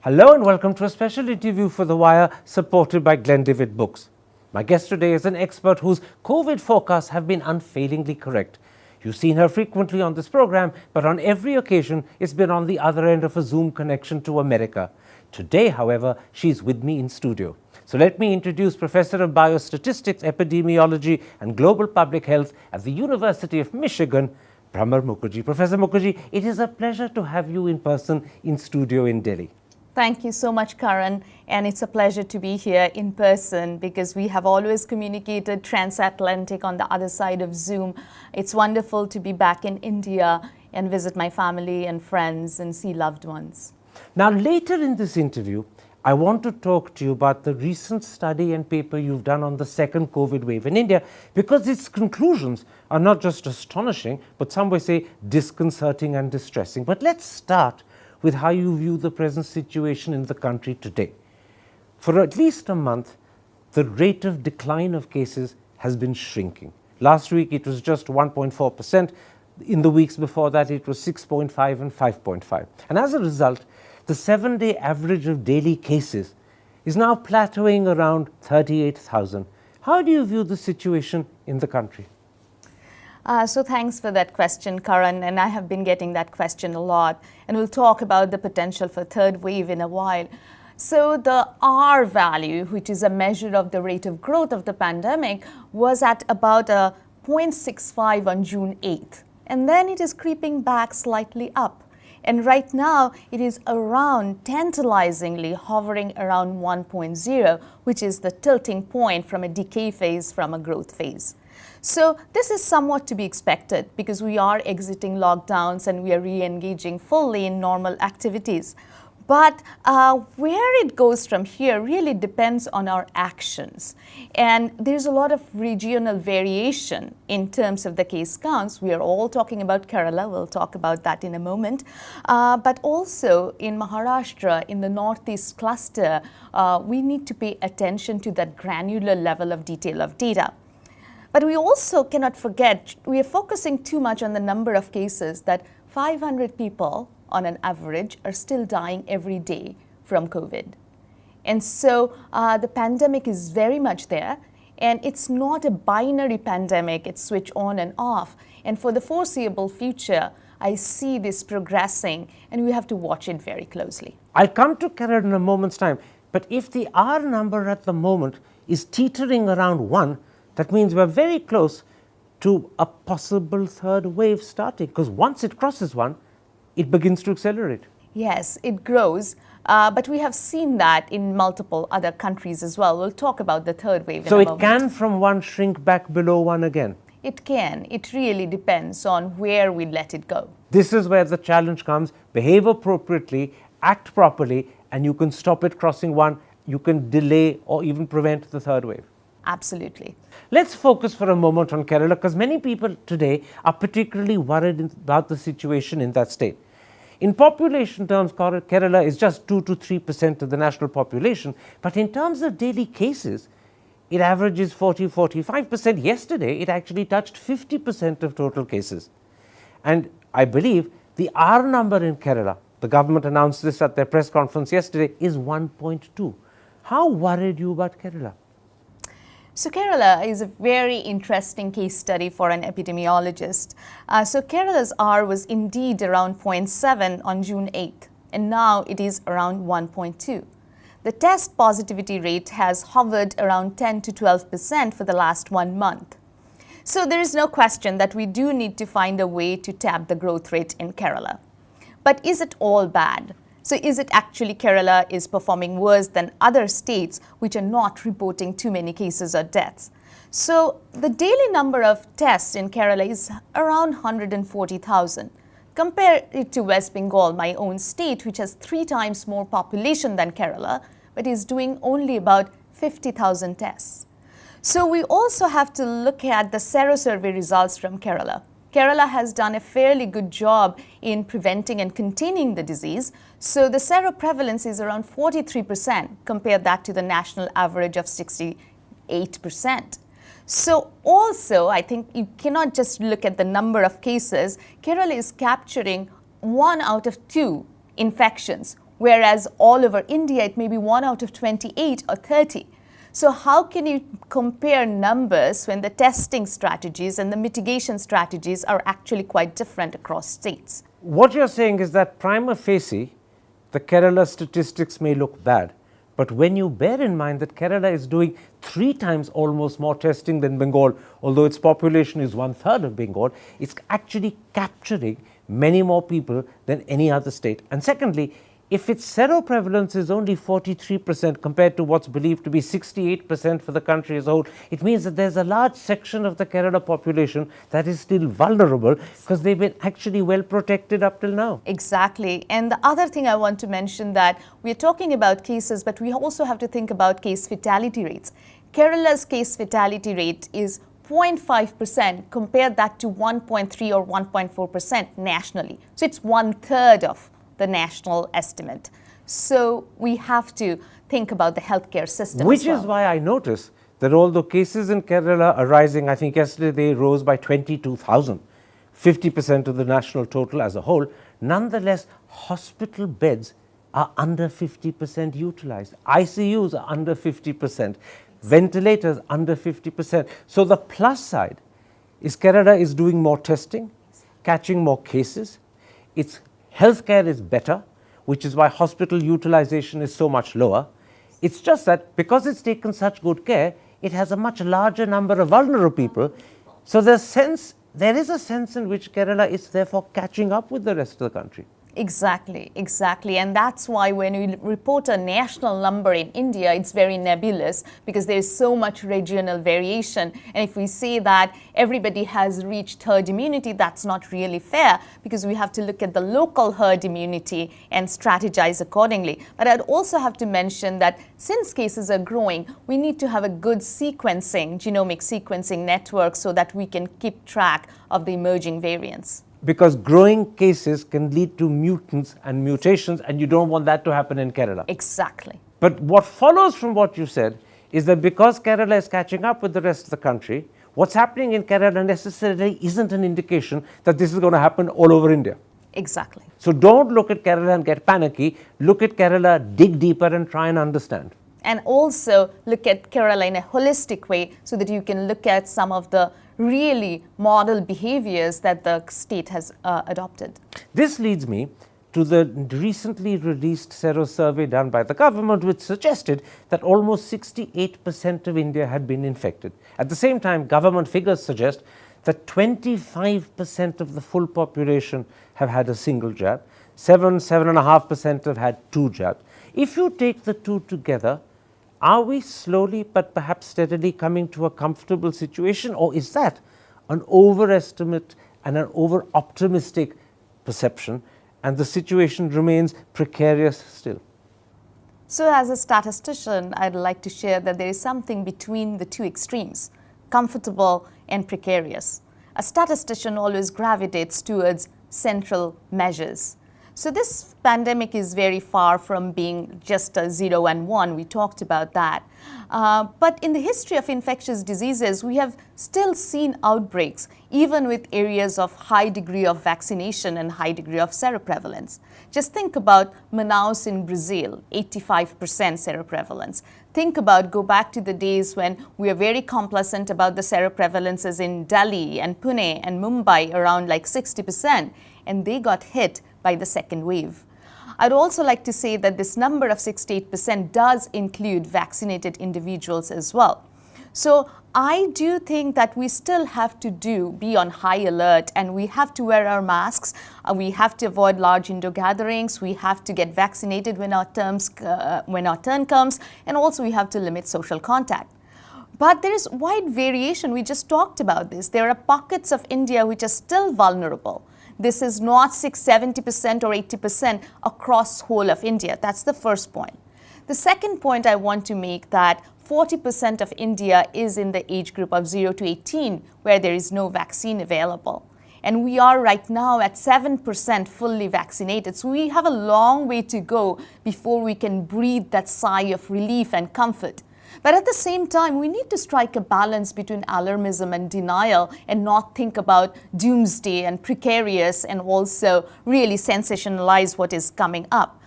Hello and welcome to a special interview for The Wire supported by Glendivid Books. My guest today is an expert whose COVID forecasts have been unfailingly correct. You've seen her frequently on this program, but on every occasion it's been on the other end of a Zoom connection to America. Today, however, she's with me in studio. So let me introduce Professor of Biostatistics, Epidemiology and Global Public Health at the University of Michigan, Bhramar Mukherjee. Professor Mukherjee, it is a pleasure to have you in person in studio in Delhi. Thank you so much, Karan, and it's a pleasure to be here in person because we have always communicated transatlantic on the other side of Zoom. It's wonderful to be back in India and visit my family and friends and see loved ones. Now, later in this interview, I want to talk to you about the recent study and paper you've done on the second COVID wave in India, because its conclusions are not just astonishing, but some may say disconcerting and distressing. But let's start with how you view the present situation in the country today. For at least a month, the rate of decline of cases has been shrinking. Last week it was just 1.4%. In the weeks before that it was 6.5 and 5.5. And as a result, the 7-day average of daily cases is now plateauing around 38,000. How do you view the situation in the country? So thanks for that question, Karan, and I have been getting that question a lot, and we'll talk about the potential for third wave in a while. So the R value, which is a measure of the rate of growth of the pandemic, was at about 0.65 on June 8th, and then it is creeping back slightly up. And right now, it is around tantalizingly hovering around 1.0, which is the tilting point from a decay phase from a growth phase. So this is somewhat to be expected because we are exiting lockdowns and we are re-engaging fully in normal activities. But where it goes from here really depends on our actions. And there's a lot of regional variation in terms of the case counts. We are all talking about Kerala. We'll talk about that in a moment. But also in Maharashtra, in the Northeast cluster, we need to pay attention to that granular level of detail of data. But we also cannot forget, we are focusing too much on the number of cases that 500 people on an average are still dying every day from COVID. And so the pandemic is very much there, and it's not a binary pandemic, it's switch on and off. And for the foreseeable future, I see this progressing, and we have to watch it very closely. I'll come to Kerala in a moment's time, but if the R number at the moment is teetering around 1, that means we're very close to a possible third wave starting, because once it crosses 1, it begins to accelerate. Yes, it grows, but we have seen that in multiple other countries as well. We'll talk about the third wave in a moment. So it can from 1 shrink back below 1 again? It can. It really depends on where we let it go. This is where the challenge comes. Behave appropriately, act properly, and you can stop it crossing 1. You can delay or even prevent the third wave. Absolutely. Let's focus for a moment on Kerala, because many people today are particularly worried about the situation in that state. In population terms, Kerala is just 2 to 3% of the national population, but in terms of daily cases, it averages 40-45%. Yesterday, it actually touched 50% of total cases. And I believe the R number in Kerala, the government announced this at their press conference yesterday, is 1.2. How worried are you about Kerala? So Kerala is a very interesting case study for an epidemiologist. So Kerala's R was indeed around 0.7 on June 8th, and now it is around 1.2. The test positivity rate has hovered around 10 to 12% for the last 1 month. So there is no question that we do need to find a way to tap the growth rate in Kerala. But is it all bad? So is it actually Kerala is performing worse than other states which are not reporting too many cases or deaths? So the daily number of tests in Kerala is around 140,000. Compare it to West Bengal, my own state, which has 3 times more population than Kerala, but is doing only about 50,000 tests. So we also have to look at the serosurvey results from Kerala. Kerala has done a fairly good job in preventing and containing the disease. So the seroprevalence is around 43%. Compare that to the national average of 68%. So also, I think you cannot just look at the number of cases. Kerala is capturing 1 out of 2 infections, whereas all over India it may be 1 out of 28 or 30. So how can you compare numbers when the testing strategies and the mitigation strategies are actually quite different across states? What you're saying is that prima facie, the Kerala statistics may look bad, but when you bear in mind that Kerala is doing 3 times almost more testing than Bengal, although its population is 1/3 of Bengal, it's actually capturing many more people than any other state. And secondly, if its seroprevalence is only 43% compared to what's believed to be 68% for the country as a whole, it means that there's a large section of the Kerala population that is still vulnerable because they've been actually well protected up till now. Exactly. And the other thing I want to mention that we're talking about cases, but we also have to think about case fatality rates. Kerala's case fatality rate is 0.5%, compare that to 1.3 or 1.4% nationally. So it's 1/3 of the national estimate. So we have to think about the healthcare system Which as well. is why I notice that although cases in Kerala are rising, I think yesterday they rose by 22,000, 50% of the national total as a whole, nonetheless hospital beds are under 50% utilized. ICUs are under 50%. Ventilators under 50%. So the plus side is Kerala is doing more testing, catching more cases. Its healthcare is better, which is why hospital utilization is so much lower. It's just that because it's taken such good care, it has a much larger number of vulnerable people. So there is a sense in which Kerala is therefore catching up with the rest of the country. Exactly, exactly. And that's why when we report a national number in India, it's very nebulous because there's so much regional variation. And if we say that everybody has reached herd immunity, that's not really fair because we have to look at the local herd immunity and strategize accordingly. But I'd also have to mention that since cases are growing, we need to have a good sequencing, genomic sequencing network so that we can keep track of the emerging variants. Because growing cases can lead to mutants and mutations, and you don't want that to happen in Kerala. Exactly. But what follows from what you said is that because Kerala is catching up with the rest of the country, what's happening in Kerala necessarily isn't an indication that this is going to happen all over India. Exactly. So don't look at Kerala and get panicky. Look at Kerala, dig deeper and try and understand. And also look at Kerala in a holistic way so that you can look at some of the really model behaviors that the state has adopted. This leads me to the recently released sero survey done by the government, which suggested that almost 68% of India had been infected. At the same time, government figures suggest that 25% of the full population have had a single jab, 7.5% have had 2 jabs. If you take the two together, are we slowly but perhaps steadily coming to a comfortable situation, or is that an overestimate and an over-optimistic perception and the situation remains precarious still? So as a statistician, I'd like to share that there is something between the two extremes, comfortable and precarious. A statistician always gravitates towards central measures. So this pandemic is very far from being just a 0 and 1. We talked about that. But in the history of infectious diseases, we have still seen outbreaks, even with areas of high degree of vaccination and high degree of seroprevalence. Just think about Manaus in Brazil, 85% seroprevalence. Think about, go back to the days when we were very complacent about the seroprevalences in Delhi and Pune and Mumbai around like 60%, and they got hit by the second wave. I'd also like to say that this number of 68% does include vaccinated individuals as well. So I do think that we still have to be on high alert, and we have to wear our masks. We have to avoid large indoor gatherings. We have to get vaccinated when our turn comes, and also we have to limit social contact. But there is wide variation. We just talked about this. There are pockets of India which are still vulnerable. This is not 70% or 80% across whole of India. That's the first point. The second point I want to make that 40% of India is in the age group of 0 to 18 where there is no vaccine available. And we are right now at 7% fully vaccinated. So we have a long way to go before we can breathe that sigh of relief and comfort. But at the same time, we need to strike a balance between alarmism and denial and not think about doomsday and precarious and also really sensationalize what is coming up.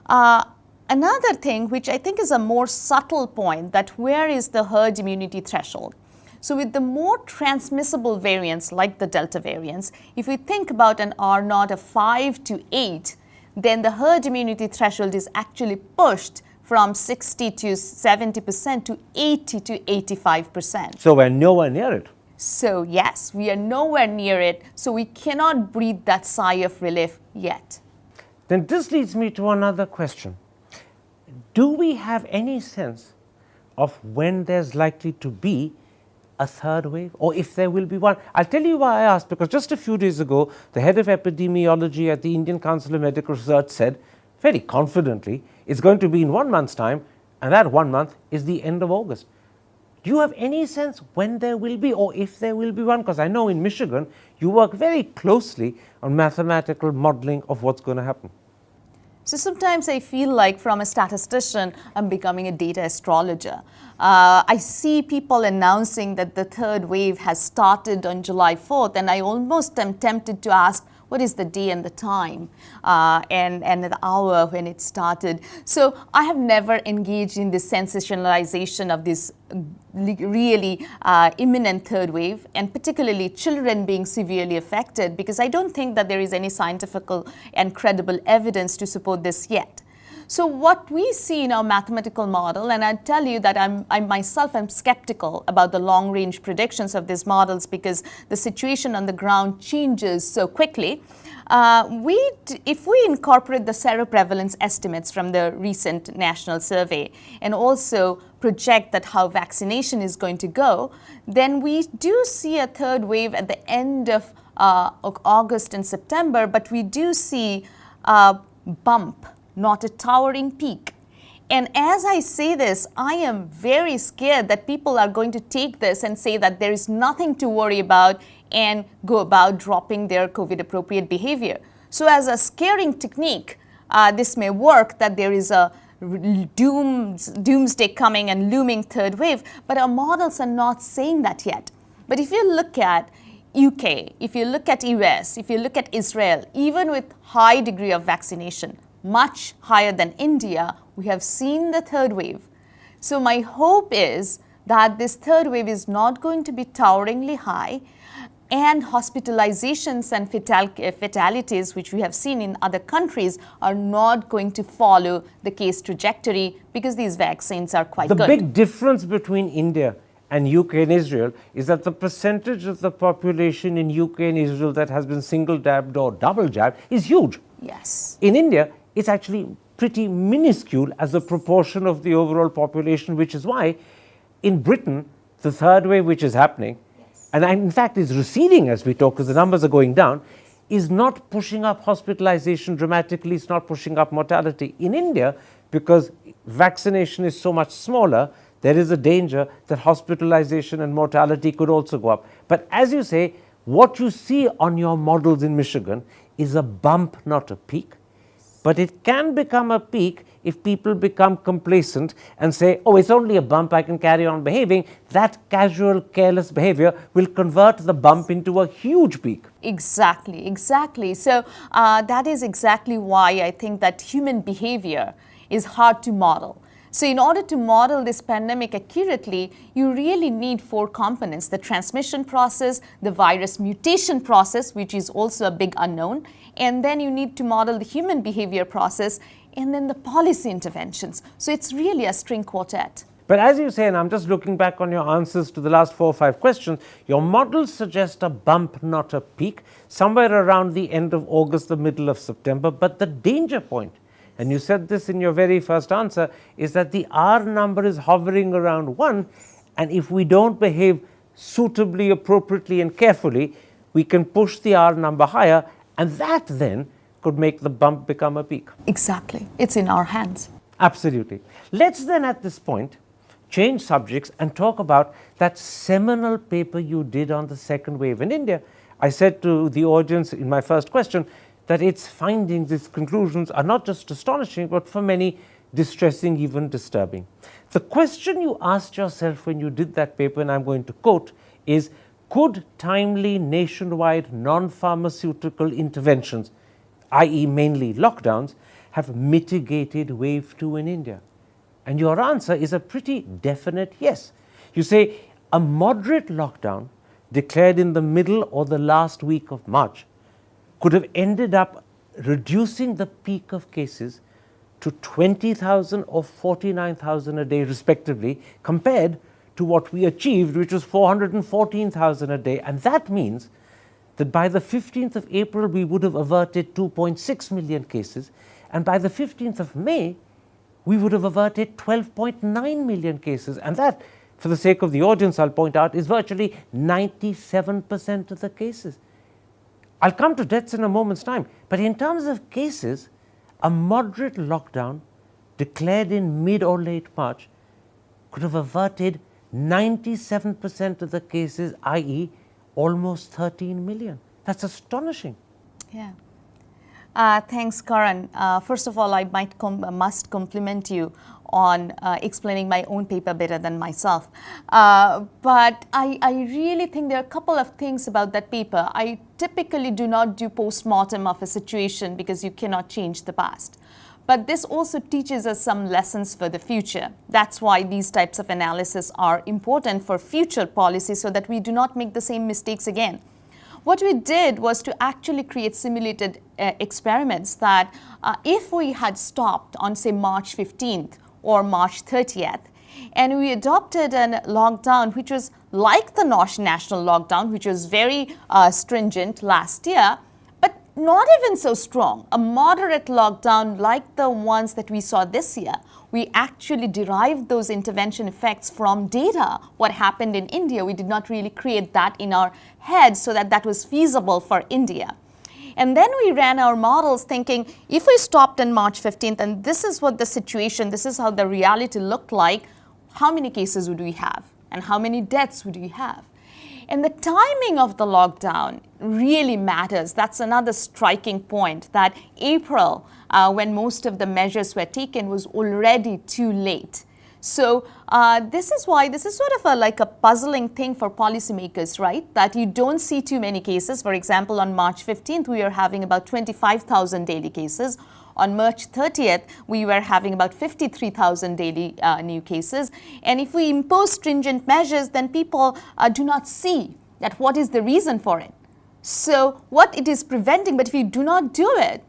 Another thing, which I think is a more subtle point, that where is the herd immunity threshold? So with the more transmissible variants like the Delta variants, if we think about an R naught of 5 to 8, then the herd immunity threshold is actually pushed from 60 to 70% to 80 to 85%. So we're nowhere near it. So yes, we are nowhere near it, so we cannot breathe that sigh of relief yet. Then this leads me to another question. Do we have any sense of when there's likely to be a third wave, or if there will be one? I'll tell you why I asked, because just a few days ago, the head of epidemiology at the Indian Council of Medical Research said, very confidently, it's going to be in 1 month's time, and that 1 month is the end of August. Do you have any sense when there will be, or if there will be one? Because I know in Michigan, you work very closely on mathematical modeling of what's going to happen. So sometimes I feel like from a statistician, I'm becoming a data astrologer. I see people announcing that the third wave has started on July 4th, and I almost am tempted to ask, what is the day and the time and the hour when it started? So I have never engaged in this sensationalization of this really imminent third wave, and particularly children being severely affected, because I don't think that there is any scientific and credible evidence to support this yet. So what we see in our mathematical model, and I tell you that I myself am skeptical about the long-range predictions of these models because the situation on the ground changes so quickly. If we incorporate the seroprevalence estimates from the recent national survey and also project that how vaccination is going to go, then we do see a third wave at the end of August and September, but we do see a bump, not a towering peak. And as I say this, I am very scared that people are going to take this and say that there is nothing to worry about and go about dropping their COVID-appropriate behavior. So as a scaring technique, this may work, that there is a doomsday coming and looming third wave, but our models are not saying that yet. But if you look at UK, if you look at US, if you look at Israel, even with high degree of vaccination, much higher than India, we have seen the third wave. So my hope is that this third wave is not going to be toweringly high, and hospitalizations and fatalities, which we have seen in other countries, are not going to follow the case trajectory because these vaccines are quite good. The big difference between India and UK and Israel is that the percentage of the population in UK and Israel that has been single jabbed or double jabbed is huge. Yes. In India, it's actually pretty minuscule as a proportion of the overall population, which is why in Britain, the third wave which is happening, and in fact is receding as we talk because the numbers are going down, is not pushing up hospitalization dramatically, it's not pushing up mortality. In India, because vaccination is so much smaller, there is a danger that hospitalization and mortality could also go up. But as you say, what you see on your models in Michigan is a bump, not a peak. But it can become a peak if people become complacent and say, oh, it's only a bump, I can carry on behaving. That casual, careless behavior will convert the bump into a huge peak. Exactly, exactly. So that is exactly why I think that human behavior is hard to model. So in order to model this pandemic accurately, you really need 4 components: the transmission process, the virus mutation process, which is also a big unknown, and then you need to model the human behavior process, and then the policy interventions. So it's really a string quartet. But as you say, and I'm just looking back on your answers to the last 4 or 5 questions, your models suggest a bump, not a peak, somewhere around the end of August, the middle of September. But the danger point, and you said this in your very first answer, is that the R number is hovering around 1, and if we don't behave suitably, appropriately, and carefully, we can push the R number higher, and that then could make the bump become a peak. Exactly. It's in our hands. Absolutely. Let's then at this point change subjects and talk about that seminal paper you did on the second wave in India. I said to the audience in my first question that its findings, its conclusions are not just astonishing, but for many distressing, even disturbing. The question you asked yourself when you did that paper, and I'm going to quote, is, could timely nationwide non-pharmaceutical interventions, i.e. mainly lockdowns, have mitigated wave 2 in India? And your answer is a pretty definite yes. You say a moderate lockdown declared in the middle or the last week of March could have ended up reducing the peak of cases to 20,000 or 49,000 a day respectively, compared to what we achieved, which was 414,000 a day. And that means that by the 15th of April, we would have averted 2.6 million cases, and by the 15th of May, we would have averted 12.9 million cases. And that, for the sake of the audience, I'll point out, is virtually 97% of the cases. I'll come to deaths in a moment's time, but in terms of cases, a moderate lockdown declared in mid or late March could have averted 97% of the cases, i.e. almost 13 million. That's astonishing. Yeah. Thanks, Karan. First of all, I must compliment you on explaining my own paper better than myself. But I really think there are a couple of things about that paper. I typically do not do post-mortem of a situation because you cannot change the past. But this also teaches us some lessons for the future. That's why these types of analysis are important for future policy, so that we do not make the same mistakes again. What we did was to actually create simulated experiments that if we had stopped on, say, March 15th or March 30th, and we adopted a lockdown which was like the national lockdown, which was very stringent last year, but not even so strong, a moderate lockdown like the ones that we saw this year, we actually derived those intervention effects from data. What happened in India, we did not really create that in our heads so that that was feasible for India. And then we ran our models thinking, if we stopped on March 15th, and this is what the situation, this is how the reality looked like, how many cases would we have? And how many deaths would we have? And the timing of the lockdown really matters. That's another striking point, that April, when most of the measures were taken, was already too late. So this is why this is sort of like a puzzling thing for policymakers, right? That you don't see too many cases. For example, on March 15th, we are having about 25,000 daily cases. On March 30th, we were having about 53,000 daily new cases. And if we impose stringent measures, then people do not see that what is the reason for it. So what it is preventing, but if you do not do it,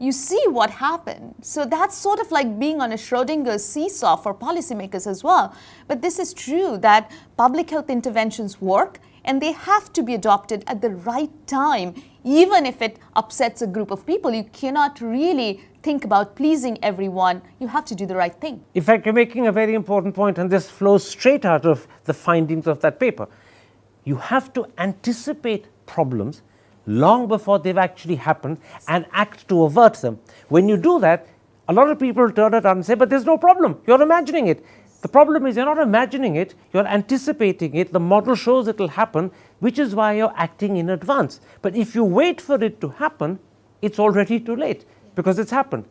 you see what happened. So that's sort of like being on a Schrodinger's seesaw for policymakers as well. But this is true that public health interventions work, and they have to be adopted at the right time. Even if it upsets a group of people, you cannot really think about pleasing everyone. You have to do the right thing. In fact, you're making a very important point, and this flows straight out of the findings of that paper. You have to anticipate problems long before they've actually happened and act to avert them. When you do that, a lot of people turn it on and say, but there's no problem, you're imagining it. The problem is you're not imagining it, you're anticipating it, the model shows it will happen, which is why you're acting in advance. But if you wait for it to happen, it's already too late, because it's happened.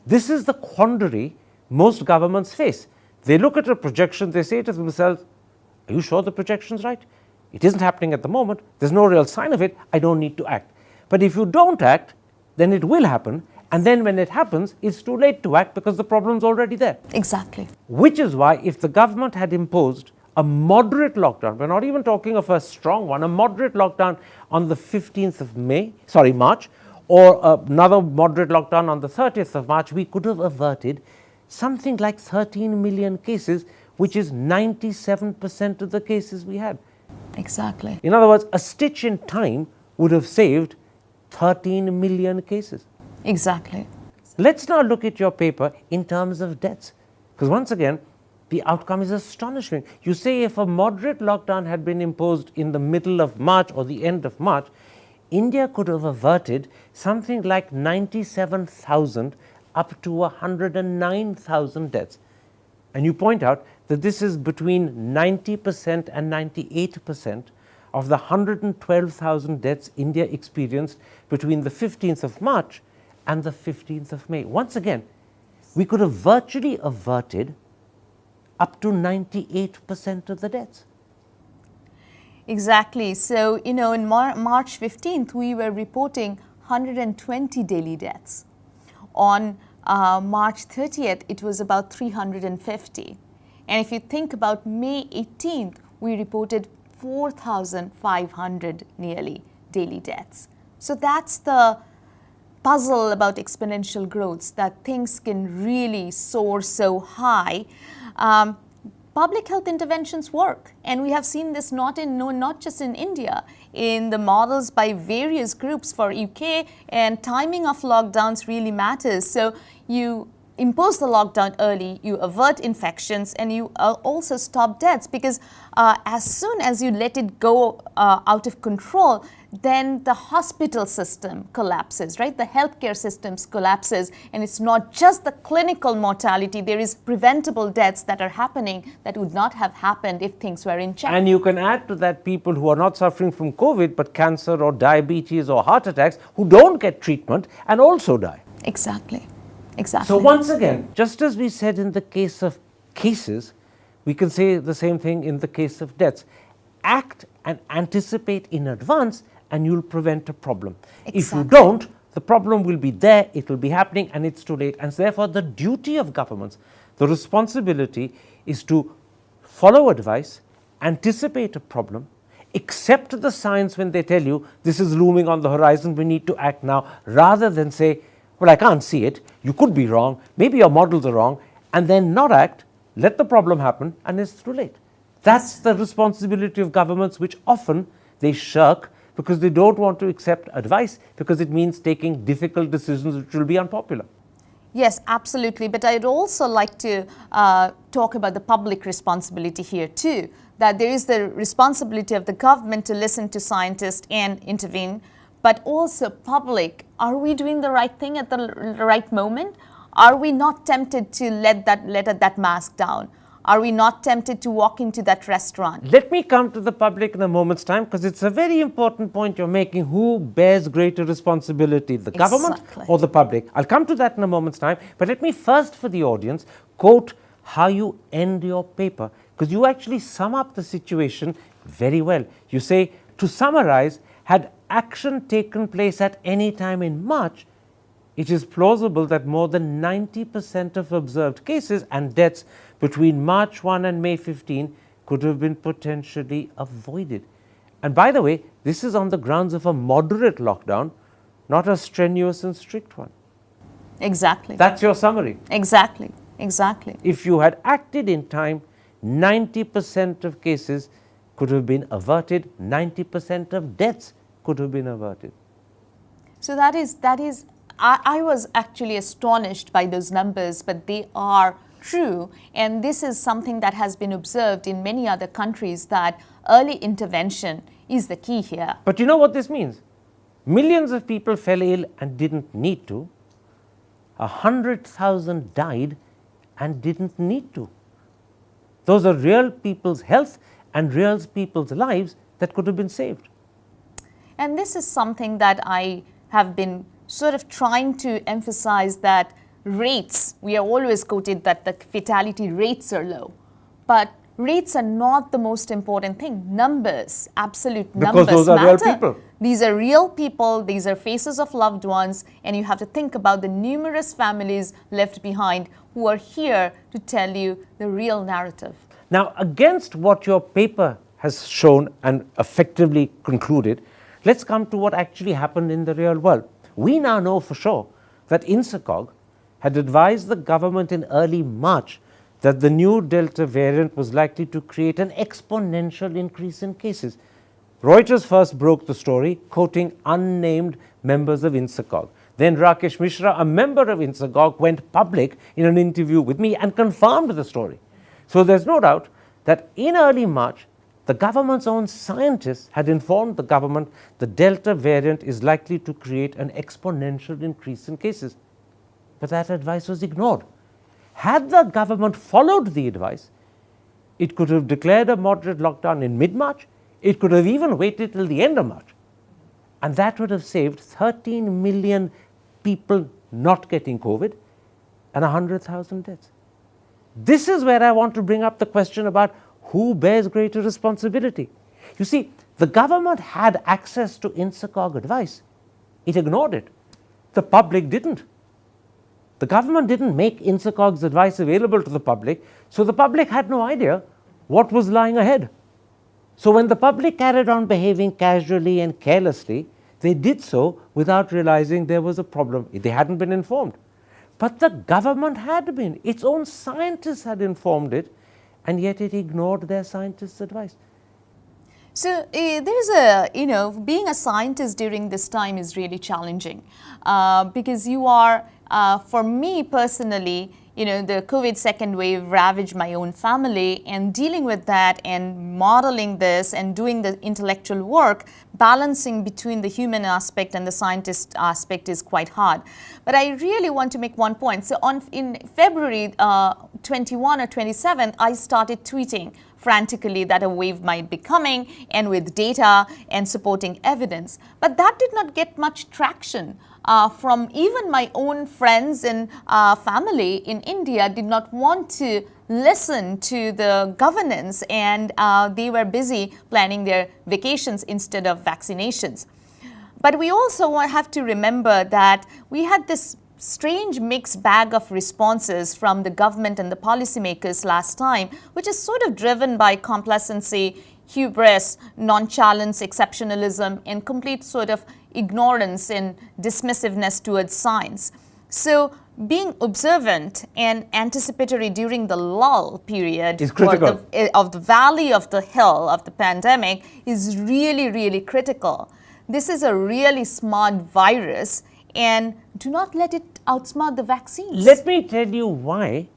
This is the quandary most governments face. They look at a projection, they say to themselves, are you sure the projection's right? It isn't happening at the moment, there's no real sign of it, I don't need to act. But if you don't act, then it will happen, and then when it happens, it's too late to act because the problem's already there. Exactly. Which is why if the government had imposed a moderate lockdown, we're not even talking of a strong one, a moderate lockdown on the 15th of March, or another moderate lockdown on the 30th of March, we could have averted something like 13 million cases, which is 97% of the cases we had. Exactly. In other words, a stitch in time would have saved 13 million cases. Exactly. Let's now look at your paper in terms of deaths. Because once again, the outcome is astonishing. You say if a moderate lockdown had been imposed in the middle of March or the end of March, India could have averted something like 97,000 up to 109,000 deaths. And you point out that this is between 90% and 98% of the 112,000 deaths India experienced between the 15th of March and the 15th of May. Once again, we could have virtually averted up to 98% of the deaths. Exactly. So, in March 15th, we were reporting 120 daily deaths. On March 30th, it was about 350. And if you think about May 18th, we reported 4,500 nearly daily deaths. So that's the puzzle about exponential growth, that things can really soar so high. Public health interventions work, and we have seen this not just in India, in the models by various groups for UK, and timing of lockdowns really matters. So you impose the lockdown early, you avert infections, and you also stop deaths, because as soon as you let it go out of control, then the hospital system collapses, right? The healthcare systems collapses, and it's not just the clinical mortality. There is preventable deaths that are happening that would not have happened if things were in check. And you can add to that people who are not suffering from COVID, but cancer or diabetes or heart attacks, who don't get treatment and also die. Exactly. Exactly. So once again, just as we said in the case of cases, we can say the same thing in the case of deaths. Act and anticipate in advance, and you'll prevent a problem. Exactly. If you don't, the problem will be there, it will be happening, and it's too late. And therefore, the duty of governments, the responsibility is to follow advice, anticipate a problem, accept the signs when they tell you this is looming on the horizon, we need to act now, rather than say, well, I can't see it, you could be wrong, maybe your models are wrong, and then not act, let the problem happen, and it's too late. That's the responsibility of governments, which often they shirk because they don't want to accept advice, because it means taking difficult decisions which will be unpopular. Yes, absolutely. But I'd also like to talk about the public responsibility here too, that there is the responsibility of the government to listen to scientists and intervene, but also public. Are we doing the right thing at the right moment? Are we not tempted to let that mask down? Are we not tempted to walk into that restaurant? Let me come to the public in a moment's time, because it's a very important point you're making. Who bears greater responsibility, the government or the public? I'll come to that in a moment's time, but let me first, for the audience, quote how you end your paper, because you actually sum up the situation very well. You say, to summarize, had action taken place at any time in March, it is plausible that more than 90% of observed cases and deaths between March 1 and May 15 could have been potentially avoided. And by the way, this is on the grounds of a moderate lockdown, not a strenuous and strict one. Exactly. That's your summary. Exactly. Exactly. If you had acted in time, 90% of cases could have been averted, 90% of deaths could have been averted. So that is I was actually astonished by those numbers, but they are true. And this is something that has been observed in many other countries, that early intervention is the key here. But you know what this means? Millions of people fell ill and didn't need to. 100,000 died and didn't need to. Those are real people's health and real people's lives that could have been saved. And this is something that I have been sort of trying to emphasize, that rates, we are always quoted that the fatality rates are low, but rates are not the most important thing. Numbers, absolute numbers matter. Because those are real people. These are real people, these are faces of loved ones, and you have to think about the numerous families left behind who are here to tell you the real narrative. Now, against what your paper has shown and effectively concluded, let's come to what actually happened in the real world. We now know for sure that INSACOG had advised the government in early March that the new Delta variant was likely to create an exponential increase in cases. Reuters first broke the story, quoting unnamed members of INSACOG. Then Rakesh Mishra, a member of INSACOG, went public in an interview with me and confirmed the story. So there's no doubt that in early March, the government's own scientists had informed the government the Delta variant is likely to create an exponential increase in cases. But that advice was ignored. Had the government followed the advice, it could have declared a moderate lockdown in mid-March. It could have even waited till the end of March. And that would have saved 13 million people not getting COVID and 100,000 deaths. This is where I want to bring up the question about who bears greater responsibility. You see, the government had access to INSACOG advice. It ignored it. The public didn't. The government didn't make INSACOG's advice available to the public, so the public had no idea what was lying ahead. So when the public carried on behaving casually and carelessly, they did so without realizing there was a problem. They hadn't been informed. But the government had been. Its own scientists had informed it, and yet it ignored their scientists' advice. So there is a, being a scientist during this time is really challenging because you are, for me personally, the COVID second wave ravaged my own family, and dealing with that and modeling this and doing the intellectual work, balancing between the human aspect and the scientist aspect is quite hard. But I really want to make one point. So in February 21 or 27th, I started tweeting frantically that a wave might be coming, and with data and supporting evidence. But that did not get much traction. From even my own friends and family in India did not want to listen to the governance, and they were busy planning their vacations instead of vaccinations. But we also have to remember that we had this strange mixed bag of responses from the government and the policymakers last time, which is sort of driven by complacency, hubris, nonchalance, exceptionalism, and complete sort of ignorance and dismissiveness towards science. So being observant and anticipatory during the lull period is critical. Of the valley of the hill of the pandemic is really, really critical. This is a really smart virus, and do not let it outsmart the vaccines. Let me tell you why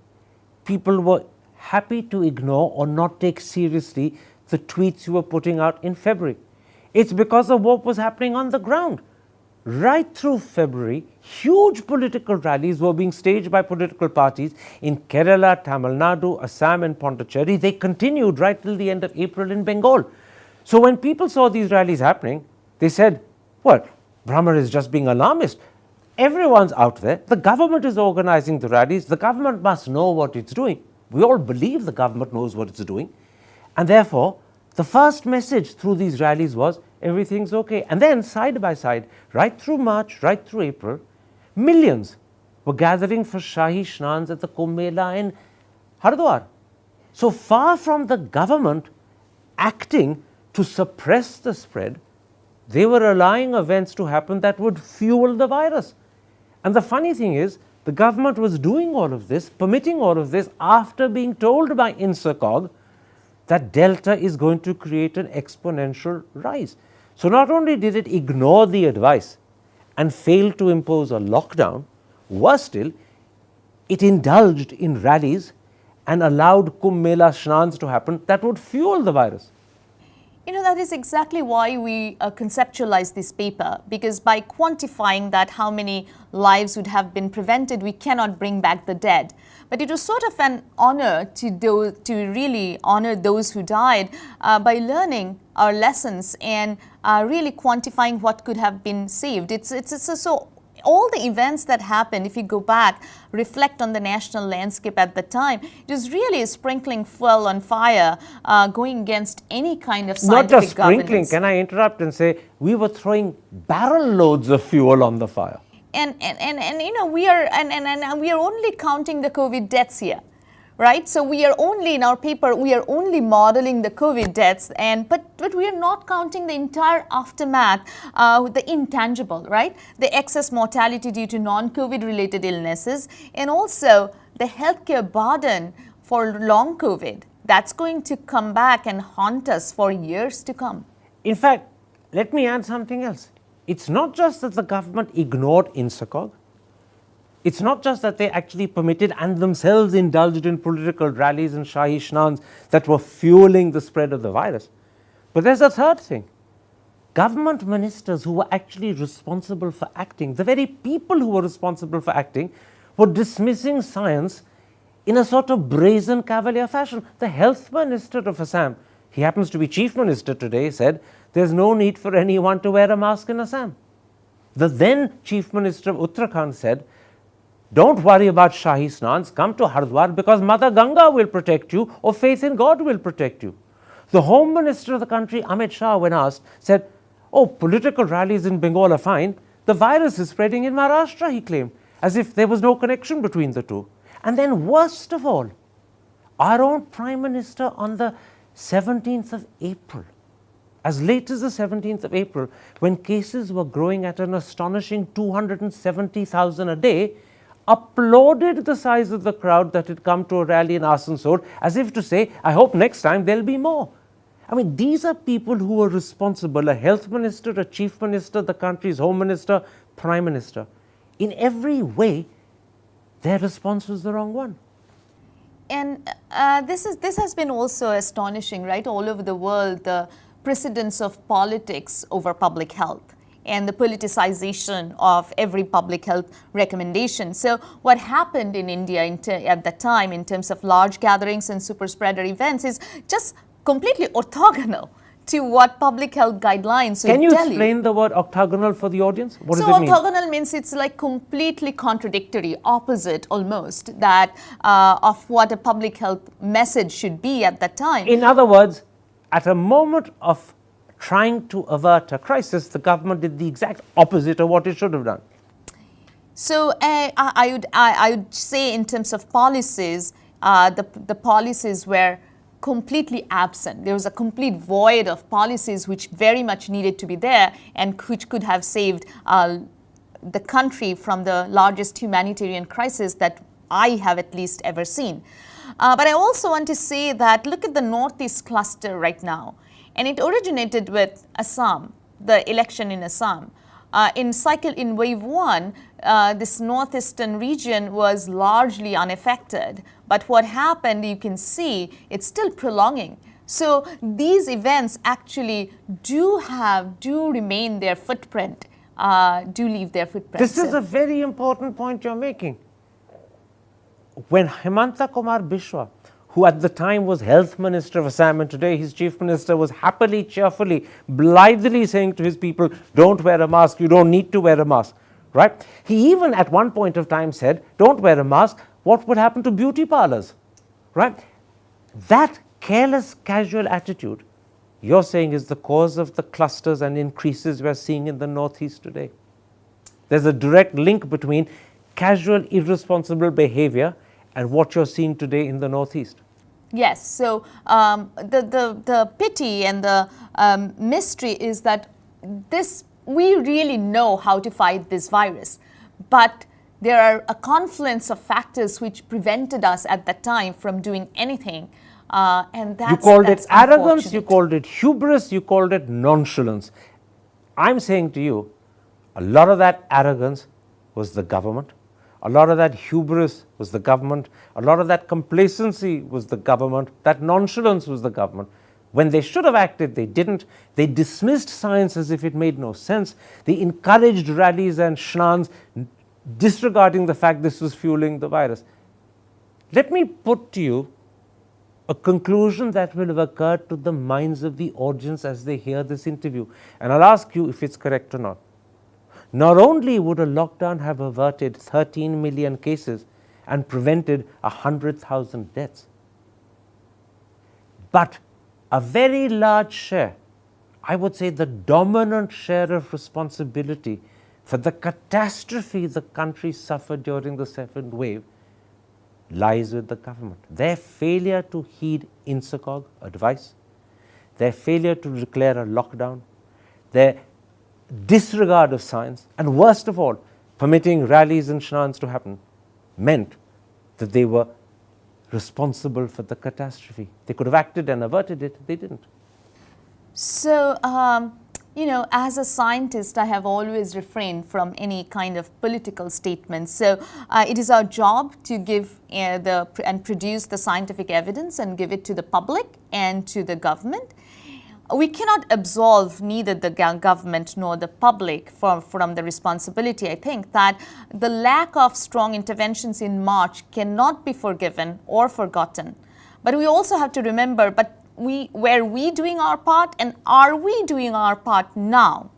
people were happy to ignore or not take seriously the tweets you were putting out in February. It's because of what was happening on the ground. Right through February, huge political rallies were being staged by political parties in Kerala, Tamil Nadu, Assam and Pondicherry. They continued right till the end of April in Bengal. So when people saw these rallies happening, they said, well, Bhramar is just being alarmist. Everyone's out there. The government is organizing the rallies. The government must know what it's doing. We all believe the government knows what it's doing. And therefore, the first message through these rallies was everything's okay. And then side by side, right through March, right through April, millions were gathering for Shahi Shnans at the Kumbh Mela in Haridwar. So far from the government acting to suppress the spread, they were allowing events to happen that would fuel the virus. And the funny thing is, the government was doing all of this, permitting all of this after being told by INSACOG that Delta is going to create an exponential rise. So not only did it ignore the advice and fail to impose a lockdown, worse still, it indulged in rallies and allowed Kumbh Mela Shnans to happen that would fuel the virus. That is exactly why we conceptualize this paper, because by quantifying that how many lives would have been prevented, we cannot bring back the dead. But it was sort of an honor to really honor those who died by learning our lessons and really quantifying what could have been saved. So all the events that happened, if you go back, reflect on the national landscape at the time, it was really sprinkling fuel on fire, going against any kind of scientific Not just sprinkling, governance. can I interrupt and say, we were throwing barrel loads of fuel on the fire. And we are only counting the COVID deaths here. Right? So we are only, in our paper, we are only modeling the COVID deaths, but we are not counting the entire aftermath, the intangible, right? The excess mortality due to non-COVID related illnesses, and also the healthcare burden for long COVID. That's going to come back and haunt us for years to come. In fact, let me add something else. It's not just that the government ignored INSACOG. It's not just that they actually permitted and themselves indulged in political rallies and Shahi Shnans that were fueling the spread of the virus. But there's a third thing. Government ministers who were actually responsible for acting, the very people who were responsible for acting, were dismissing science in a sort of brazen cavalier fashion. The health minister of Assam, he happens to be chief minister today, said there's no need for anyone to wear a mask in Assam. The then chief minister of Uttarakhand said, don't worry about Shahi Snans, come to Haridwar because Mother Ganga will protect you or faith in God will protect you. The Home Minister of the country, Amit Shah, when asked, said, oh, political rallies in Bengal are fine. The virus is spreading in Maharashtra, he claimed. as if there was no connection between the two. And then worst of all, our own Prime Minister on the 17th of April, as late as the 17th of April, when cases were growing at an astonishing 270,000 a day, applauded the size of the crowd that had come to a rally in Asansol, as if to say, I hope next time there'll be more. I mean, these are people who are responsible, a health minister, a chief minister, the country's home minister, prime minister. In every way, their response was the wrong one. And this has been also astonishing, right? All over the world, the precedence of politics over public health and the politicization of every public health recommendation. So what happened in India at that time in terms of large gatherings and super spreader events is just completely orthogonal to what public health guidelines would tell you. Can you explain the word orthogonal for the audience? What does it mean? So orthogonal means it's like completely contradictory, opposite almost, that of what a public health message should be at that time. In other words, at a moment of trying to avert a crisis, the government did the exact opposite of what it should have done. So I would say in terms of policies, the policies were completely absent. There was a complete void of policies which very much needed to be there and which could have saved the country from the largest humanitarian crisis that I have at least ever seen. But I also want to say that look at the Northeast cluster right now. And it originated with Assam, the election in Assam. In wave one, this northeastern region was largely unaffected. But what happened, you can see, it's still prolonging. So these events actually do remain their footprint, do leave their footprint. This is a very important point you're making. When Himanta Kumar Bishwa, who at the time was health minister of Assam and today his chief minister, was happily, cheerfully, blithely saying to his people, don't wear a mask, you don't need to wear a mask, right? He even at one point of time said, don't wear a mask, what would happen to beauty parlors, right? That careless, casual attitude, you're saying, is the cause of the clusters and increases we're seeing in the Northeast today. There's a direct link between casual, irresponsible behavior and what you're seeing today in the Northeast. Yes, so the pity and the mystery is that we really know how to fight this virus, but there are a confluence of factors which prevented us at that time from doing anything, and that's You called it arrogance, you unfortunate. called it hubris, you called it nonchalance. I'm saying to you, a lot of that arrogance was the government. A lot of that hubris was the government. A lot of that complacency was the government. That nonchalance was the government. When they should have acted, they didn't. They dismissed science as if it made no sense. They encouraged rallies and shnans, disregarding the fact this was fueling the virus. Let me put to you a conclusion that will have occurred to the minds of the audience as they hear this interview. And I'll ask you if it's correct or not. Not only would a lockdown have averted 13 million cases and prevented 100,000 deaths, but a very large share, I would say the dominant share of responsibility for the catastrophe the country suffered during the second wave lies with the government. Their failure to heed INSACOG advice, their failure to declare a lockdown, their disregard of science, and worst of all, permitting rallies and shnans to happen, meant that they were responsible for the catastrophe. They could have acted and averted it, they didn't. So, as a scientist, I have always refrained from any kind of political statements. So, it is our job to give and produce the scientific evidence and give it to the public and to the government. We cannot absolve neither the government nor the public from the responsibility. I think that the lack of strong interventions in March cannot be forgiven or forgotten. But we also have to remember, were we doing our part, and are we doing our part now?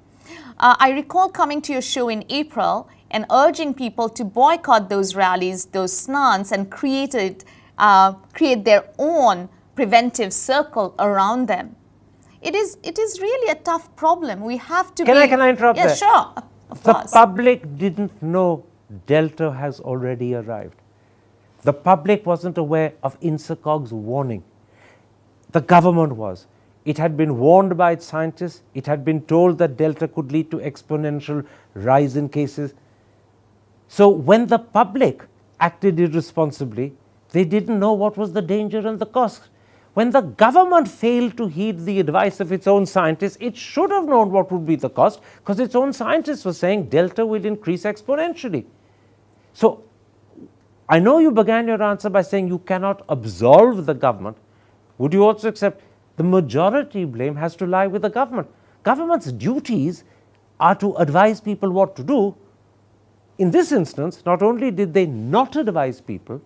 I recall coming to your show in April and urging people to boycott those rallies, those snans, and create their own preventive circle around them. It is really a tough problem. We have to Can I interrupt there? Yeah, sure, of The course. public didn't know Delta has already arrived. The public wasn't aware of INSACOG's warning. The government was. It had been warned by its scientists. It had been told that Delta could lead to exponential rise in cases. So when the public acted irresponsibly, they didn't know what was the danger and the cost. When the government failed to heed the advice of its own scientists, it should have known what would be the cost, because its own scientists were saying Delta will increase exponentially. So I know you began your answer by saying you cannot absolve the government. Would you also accept the majority blame has to lie with the government? Government's duties are to advise people what to do. In this instance, not only did they not advise people,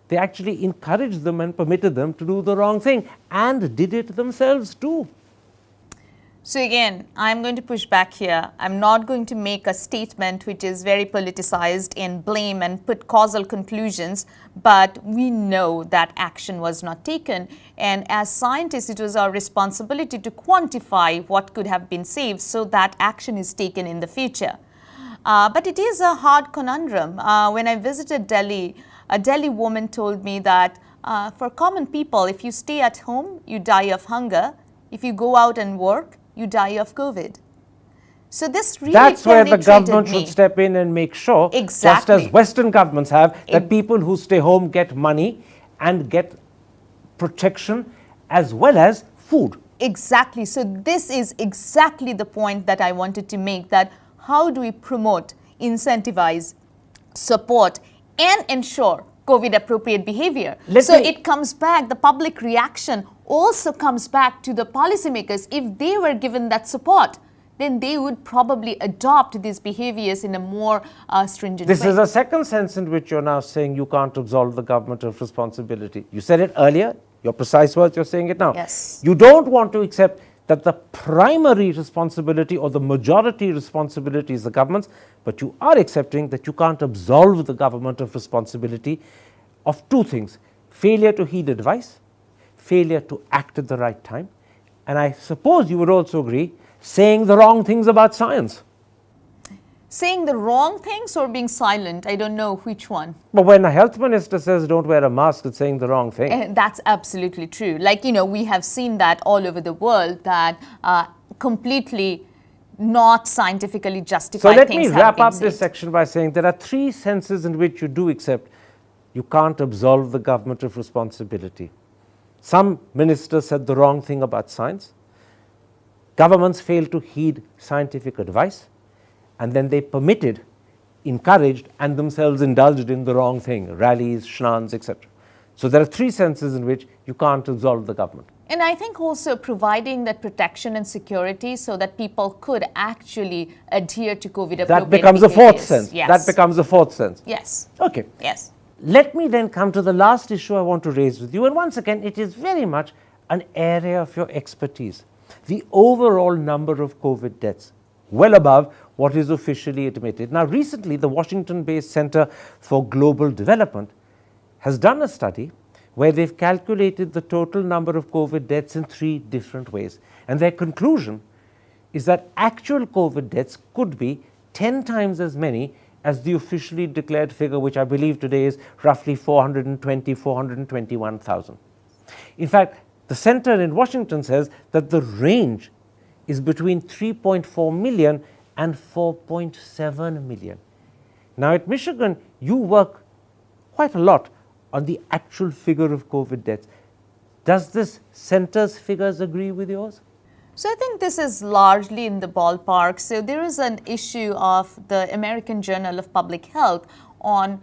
they actually encouraged them and permitted them to do the wrong thing, and did it themselves too. So again, I'm going to push back here. I'm not going to make a statement which is very politicized and blame and put causal conclusions, but we know that action was not taken. And as scientists, it was our responsibility to quantify what could have been saved so that action is taken in the future. But it is a hard conundrum. When I visited Delhi, a Delhi woman told me that for common people, if you stay at home, you die of hunger. If you go out and work, you die of COVID. So this really That's where the penetrated government me. should step in and make sure, Exactly. just as Western governments have, that people who stay home get money and get protection as well as food. Exactly. So this is exactly the point that I wanted to make, that how do we promote, incentivize, support, and ensure COVID appropriate behavior? It comes back, the public reaction also comes back to the policymakers. If they were given that support, then they would probably adopt these behaviors in a more stringent way. This is a second sense in which you're now saying you can't absolve the government of responsibility. You said it earlier, your precise words, you're saying it now. Yes. You don't want to accept that the primary responsibility or the majority responsibility is the government's, but you are accepting that you can't absolve the government of responsibility of two things: failure to heed advice, failure to act at the right time, and I suppose you would also agree, saying the wrong things about science. Saying the wrong things or being silent? I don't know which one. But when a health minister says don't wear a mask, it's saying the wrong thing. That's absolutely true. Like, we have seen that all over the world, that completely not scientifically justified So let things me wrap have up been this said. section by saying there are three senses in which you do accept you can't absolve the government of responsibility. Some ministers said the wrong thing about science. Governments failed to heed scientific advice, and then they permitted, encouraged, and themselves indulged in the wrong thing: rallies, shenanigans, etc. So there are three senses in which you can't absolve the government. And I think also providing that protection and security so that people could actually adhere to COVID appropriate That becomes a fourth behaviors. sense. Yes. That becomes a fourth sense. Yes. Okay. Yes. Let me then come to the last issue I want to raise with you, and once again, it is very much an area of your expertise. The overall number of COVID deaths, well above what is officially admitted. Now, recently, the Washington-based Center for Global Development has done a study where they've calculated the total number of COVID deaths in three different ways. And their conclusion is that actual COVID deaths could be 10 times as many as the officially declared figure, which I believe today is roughly 421,000. In fact, the center in Washington says that the range is between 3.4 million and 4.7 million. Now, at Michigan, you work quite a lot on the actual figure of COVID deaths. Does this center's figures agree with yours? So I think this is largely in the ballpark. So there is an issue of the American Journal of Public Health on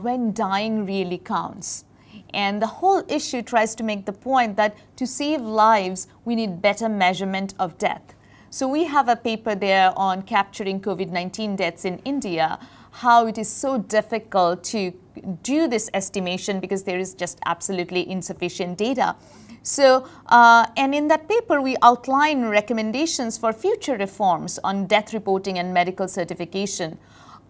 when dying really counts. And the whole issue tries to make the point that to save lives, we need better measurement of death. So we have a paper there on capturing COVID-19 deaths in India, how it is so difficult to do this estimation because there is just absolutely insufficient data. So, and in that paper, we outline recommendations for future reforms on death reporting and medical certification.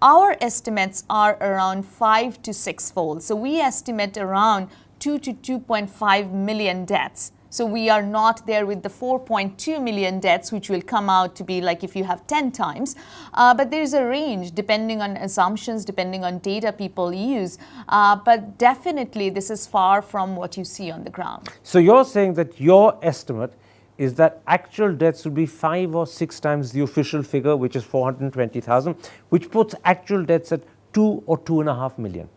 Our estimates are around 5 to 6 fold. So we estimate around 2 to 2.5 million deaths So we are not there with the 4.2 million deaths, which will come out to be like if you have 10 times. But there is a range depending on assumptions, depending on data people use. But definitely this is far from what you see on the ground. So you're saying that your estimate is that actual deaths will be 5 or 6 times the official figure, which is 420,000, which puts actual deaths at 2 or 2.5 million.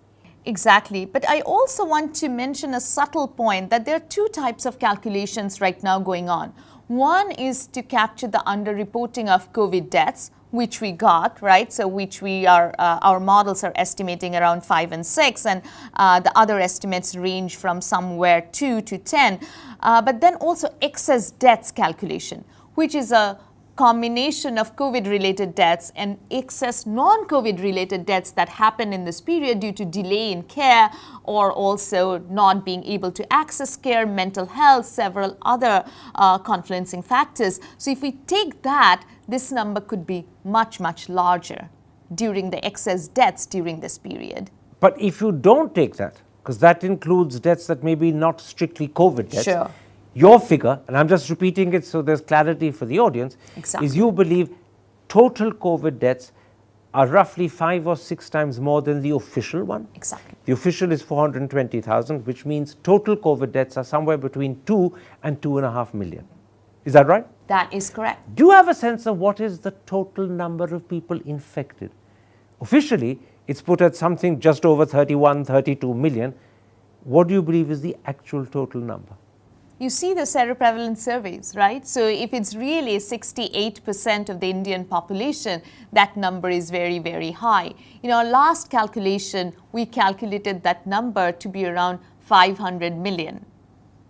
Exactly. But I also want to mention a subtle point that there are two types of calculations right now going on. One is to capture the underreporting of COVID deaths, which we got, right? So which we are, our models are estimating around 5 and 6, and the other estimates range from somewhere 2 to 10. But then also excess deaths calculation, which is a combination of COVID-related deaths and excess non-COVID-related deaths that happen in this period due to delay in care or also not being able to access care, mental health, several other confluencing factors. So if we take that, this number could be much, much larger during the excess deaths during this period. But if you don't take that, because that includes deaths that may be not strictly COVID deaths, Sure. Your figure, and I'm just repeating it so there's clarity for the audience, Exactly. is you believe total COVID deaths are roughly 5 or 6 times more than the official one. Exactly. The official is 420,000, which means total COVID deaths are somewhere between 2 and 2.5 million. Is that right? That is correct. Do you have a sense of what is the total number of people infected? Officially, it's put at something just over 31, 32 million. What do you believe is the actual total number? You see the seroprevalence surveys, right? So if it's really 68% of the Indian population, that number is very, very high. In our last calculation, we calculated that number to be around 500 million.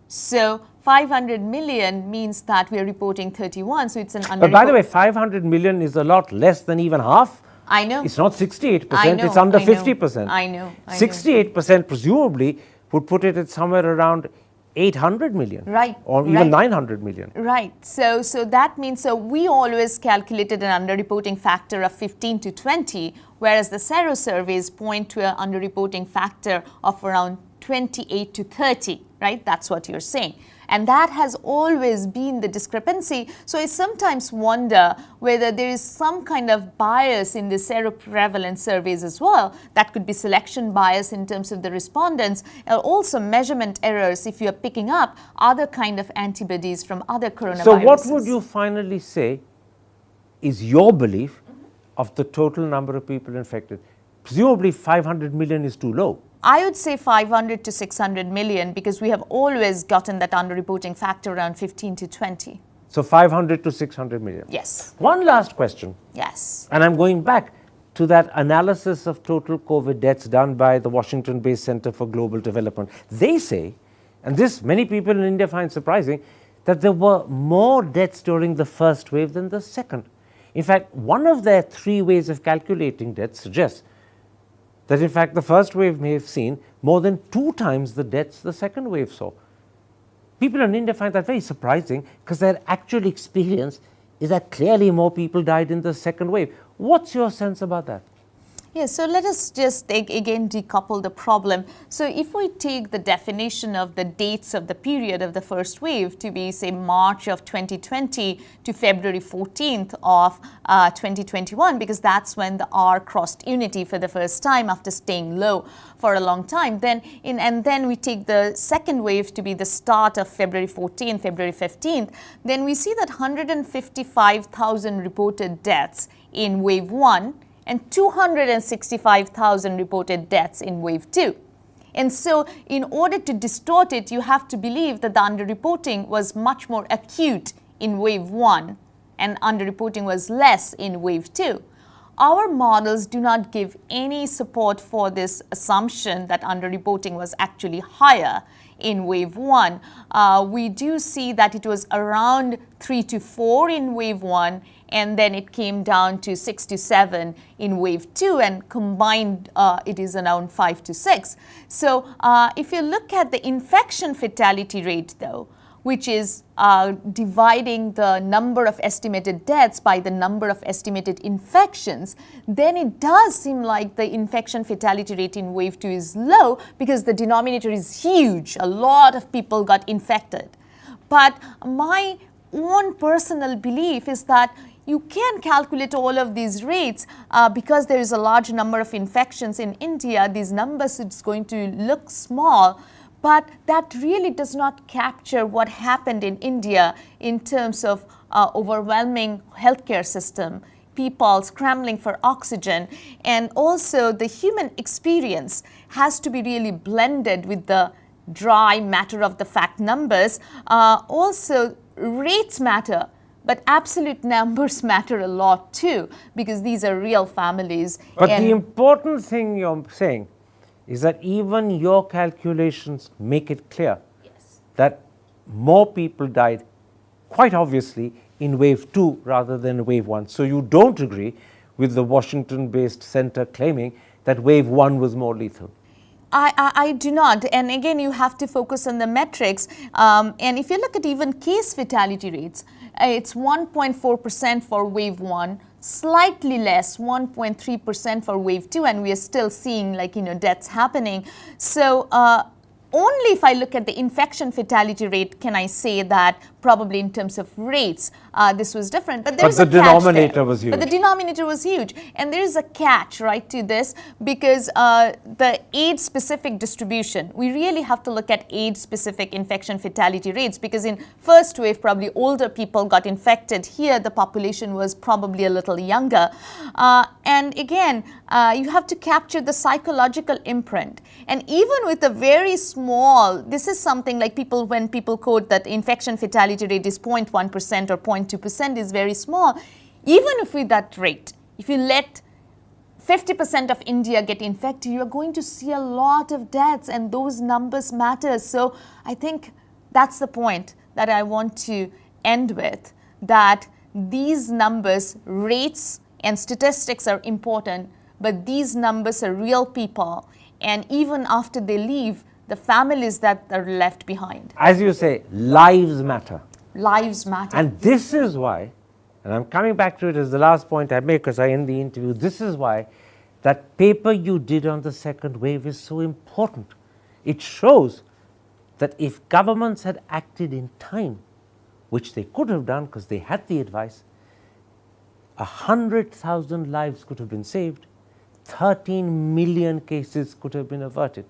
So 500 million means that we are reporting 31, so it's an under. But by the way, 500 million is a lot less than even half. I know. It's not 68%, I know, it's under I know. 50%. I know. 68% presumably would put it at somewhere around 800 million. Right. Or even 900 million. Right. So that means, so we always calculated an underreporting factor of 15 to 20, whereas the sero surveys point to an underreporting factor of around 28 to 30, right? That's what you're saying. And that has always been the discrepancy. So I sometimes wonder whether there is some kind of bias in the seroprevalence surveys as well. That could be selection bias in terms of the respondents, and also measurement errors if you're picking up other kind of antibodies from other coronaviruses. So what would you finally say is your belief of the total number of people infected? Presumably 500 million is too low. I would say 500 to 600 million because we have always gotten that underreporting factor around 15 to 20. So 500 to 600 million. Yes. One last question. Yes. And I'm going back to that analysis of total COVID deaths done by the Washington-based Center for Global Development. They say, and this many people in India find surprising, that there were more deaths during the first wave than the second. In fact, one of their 3 ways of calculating deaths suggests that in fact the first wave may have seen more than 2 times the deaths the second wave saw. People in India find that very surprising because their actual experience is that clearly more people died in the second wave. What's your sense about that? Yes, so let us just again decouple the problem. So if we take the definition of the dates of the period of the first wave to be, say, March of 2020 to February 14th of 2021, because that's when the R crossed unity for the first time after staying low for a long time, and then we take the second wave to be the start of February 14th, February 15th, then we see that 155,000 reported deaths in wave 1, and 265,000 reported deaths in wave 2. And so in order to distort it, you have to believe that the underreporting was much more acute in wave 1 and underreporting was less in wave 2. Our models do not give any support for this assumption that underreporting was actually higher in wave 1. We do see that it was around 3 to 4 in wave 1, and then it came down to 6 to 7 in wave 2, and combined it is around 5 to 6. So if you look at the infection fatality rate though, which is dividing the number of estimated deaths by the number of estimated infections, then it does seem like the infection fatality rate in wave 2 is low because the denominator is huge. A lot of people got infected. But my own personal belief is that you can calculate all of these rates because there is a large number of infections in India. These numbers, it's going to look small, but that really does not capture what happened in India in terms of overwhelming healthcare system, people scrambling for oxygen, and also the human experience has to be really blended with the dry matter of the fact numbers. Also, rates matter, but absolute numbers matter a lot too, because these are real families. But the important thing you're saying is that even your calculations make it clear that more people died, quite obviously, in wave 2 rather than wave 1. So you don't agree with the Washington-based center claiming that wave 1 was more lethal. I do not. And again, you have to focus on the metrics. And if you look at even case fatality rates, it's 1.4% for wave 1, slightly less, 1.3% for wave 2, and we are still seeing deaths happening. So only if I look at the infection fatality rate can I say that probably in terms of rates this was different. But there's the denominator was huge. But the denominator was huge. And there is a catch, right, to this, because the age-specific distribution, we really have to look at age-specific infection fatality rates, because in first wave, probably older people got infected. Here, the population was probably a little younger. And again, you have to capture the psychological imprint. And even with a very small, this is something like when people quote that infection fatality rate is 0.1% or 0.2% is very small. Even if with that rate, if you let 50% of India get infected, you are going to see a lot of deaths, and those numbers matter. So I think that's the point that I want to end with, that these numbers, rates and statistics are important, but these numbers are real people. And even after they leave, the families that are left behind. As you say, lives matter. Lives matter. And this is why, and I'm coming back to it as the last point I make as I end the interview, this is why that paper you did on the second wave is so important. It shows that if governments had acted in time, which they could have done because they had the advice, 100,000 lives could have been saved, 13 million cases could have been averted.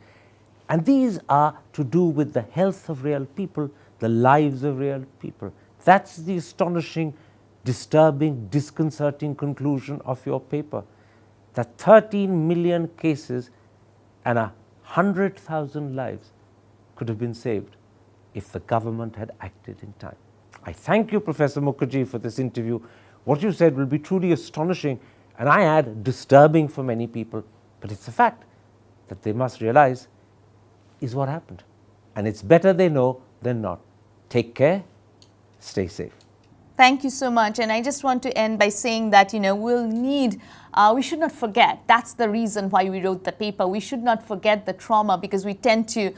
And these are to do with the health of real people, the lives of real people. That's the astonishing, disturbing, disconcerting conclusion of your paper, that 13 million cases and 100,000 lives could have been saved if the government had acted in time. I thank you, Professor Mukherjee, for this interview. What you said will be truly astonishing, and I add disturbing for many people, but it's a fact that they must realize is what happened. And it's better they know than not. Take care, stay safe. Thank you so much. And I just want to end by saying that, we should not forget. That's the reason why we wrote the paper. We should not forget the trauma, because we tend to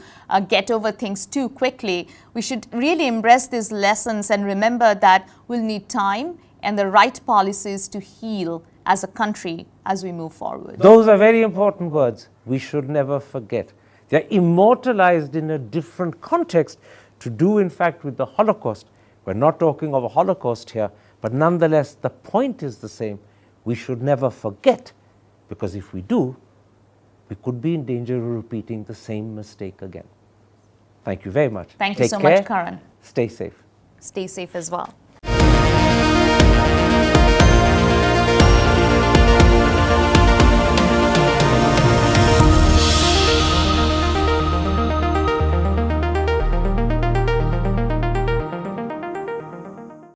get over things too quickly. We should really embrace these lessons and remember that we'll need time and the right policies to heal as a country as we move forward. Those are very important words. We should never forget. They're immortalized in a different context to do, in fact, with the Holocaust. We're not talking of a Holocaust here, but nonetheless, the point is the same. We should never forget, because if we do, we could be in danger of repeating the same mistake again. Thank you very much. Thank you so much, Karan. Stay safe. Stay safe as well.